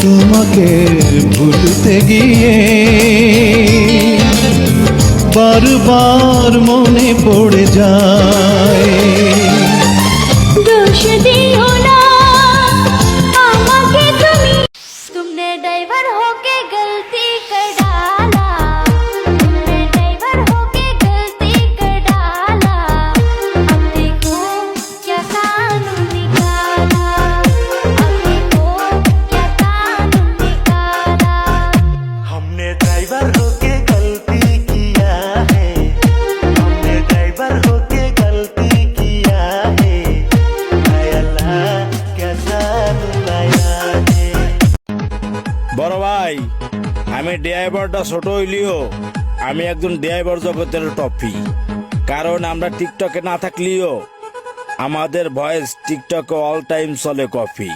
তোমাকে ভুলতে গিয়ে বারবার মনে পড়ে যায়। दोष दियो ना आके तुमने ड्राइवर होके गलती कर डाला, तुमने ड्राइवर होके गलती कर डाला। अब देखो क्या कानून निकाला, अब देखो क्या कानून निकाला। हमने ड्राइवर होके गलती किया है, हमने ड्राइवर होके गलती किया है। हाय अल्लाह कैसा रुलाया है। বড় ভাই, আমি ড্রাইভারটা ছোট হইলেও আমি একজন ড্রাইভার জগতের টপি। কারণ আমরা টিকটকে না থাকলেও আমাদের ভয়েস টিকটকে অল টাইম চলে কপি।